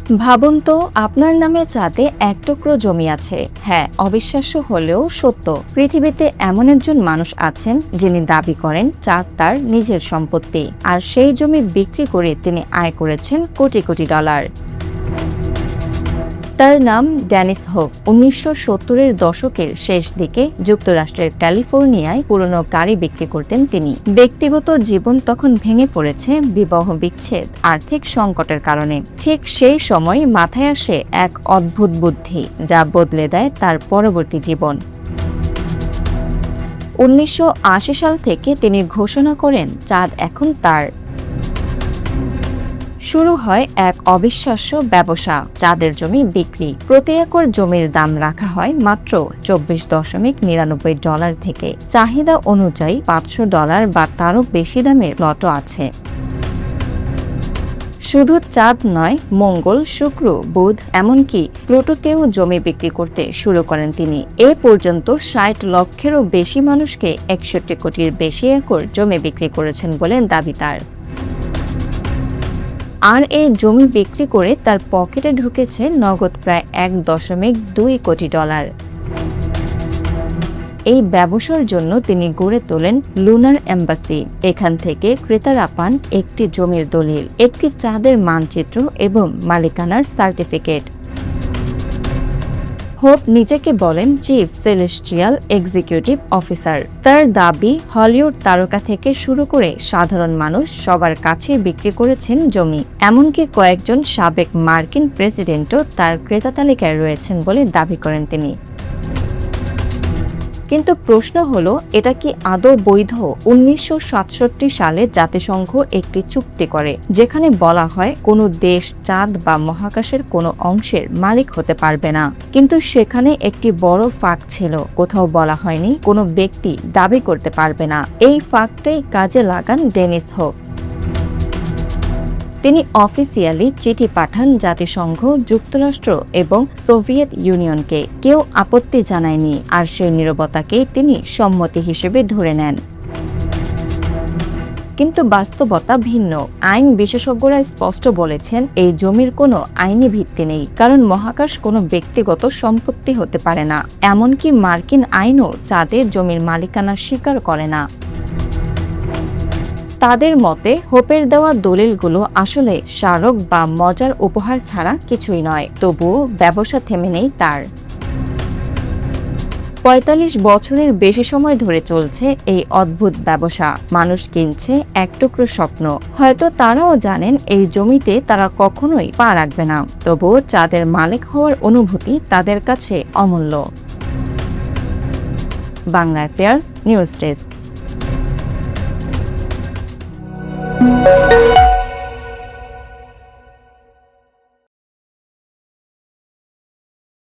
ভাবুন তো, আপনার নামে চাঁদে এক টুকরো জমি আছে। হ্যাঁ, অবিশ্বাস্য হলেও সত্য। পৃথিবীতে এমন একজন মানুষ আছেন যিনি দাবি করেন চাঁদ তার নিজের সম্পত্তি, আর সেই জমি বিক্রি করে তিনি আয় করেছেন কোটি কোটি ডলার। তার নাম ডেনিস হোপ। 1970-এর দশকের শেষ দিকে যুক্তরাষ্ট্রের ক্যালিফোর্নিয়ায় পুরনো গাড়ি বিক্রি করতেন তিনি। ব্যক্তিগত জীবন তখন ভেঙে পড়েছে বিবাহ বিচ্ছেদ, আর্থিক সংকটের কারণে। ঠিক সেই সময় মাথায় আসে এক অদ্ভুত বুদ্ধি, যা বদলে দেয় তার পরবর্তী জীবন। 1980 সাল থেকে তিনি ঘোষণা করেন চাঁদ এখন তার। শুরু হয় এক অবিশ্বাস্য ব্যবসা, চাঁদের জমি বিক্রি। প্রতি একর জমির দাম রাখা হয় মাত্র $24.99 থেকে। চাহিদা অনুযায়ী $500 বা তারও বেশি দামের প্লটও আছে। শুধু চাঁদ নয়, মঙ্গল, শুক্র, বুধ, এমনকি প্লুটোতেও জমি বিক্রি করতে শুরু করেন তিনি। এ পর্যন্ত 60 লক্ষেরও বেশি মানুষকে 61 কোটির বেশি একর জমি বিক্রি করেছেন বলে দাবি তার। আর এই জমি বিক্রি করে তার পকেটে ঢুকেছে নগদ প্রায় $1.2 কোটি। এই ব্যবসার জন্য তিনি গড়ে তোলেন লুনার এম্বাসি। এখান থেকে ক্রেতারা পান একটি জমির দলিল, একটি চাঁদের মানচিত্র এবং মালিকানার সার্টিফিকেট। হোপ নিজেকে বলেন চিফ সেলেস্টিয়াল এক্সিকিউটিভ অফিসার। তার দাবি, হলিউড তারকা থেকে শুরু করে সাধারণ মানুষ সবার কাছে বিক্রি করেছেন জমি। এমনকি কয়েকজন সাবেক মার্কিন প্রেসিডেন্টও তার ক্রেতা তালিকায় রয়েছেন বলে দাবি করেন তিনি। কিন্তু প্রশ্ন হলো, এটা কি আদৌ বৈধ? 1967 সালে জাতিসংঘ একটি চুক্তি করে, যেখানে বলা হয় কোনো দেশ চাঁদ বা মহাকাশের কোনো অংশের মালিক হতে পারবে না। কিন্তু সেখানে একটি বড় ফাঁক ছিল। কোথাও বলা হয়নি কোনো ব্যক্তি দাবি করতে পারবে না। এই ফাঁকটাই কাজে লাগান ডেনিস হোপ। তিনি অফিসিয়ালি চিঠি পাঠান জাতিসংঘ, যুক্তরাষ্ট্র এবং সোভিয়েত ইউনিয়নকে। কেউ আপত্তি জানায়নি, আর সেই নীরবতাকে তিনি সম্মতি হিসেবে ধরে নেন। কিন্তু বাস্তবতা ভিন্ন। আইন বিশেষজ্ঞরা স্পষ্ট বলেছেন এই জমির কোনো আইনি ভিত্তি নেই, কারণ মহাকাশ কোনো ব্যক্তিগত সম্পত্তি হতে পারে না। এমনকি মার্কিন আইনও চাঁদে জমির মালিকানা স্বীকার করে না। তাদের মতে হোপের দেওয়া দলিলগুলো আসলে স্মারক বা মজার উপহার ছাড়া কিছুই নয়। তবুও ব্যবসা থেমে নেই তার। 45 বছরের বেশি সময় ধরে চলছে এই অদ্ভুত ব্যবসা। মানুষ কিনছে এক টুকরো স্বপ্ন। হয়তো তারাও জানেন এই জমিতে তারা কখনোই পা রাখবে না, তবুও চাঁদের মালিক হওয়ার অনুভূতি তাদের কাছে অমূল্য। Bangla affairs news desk.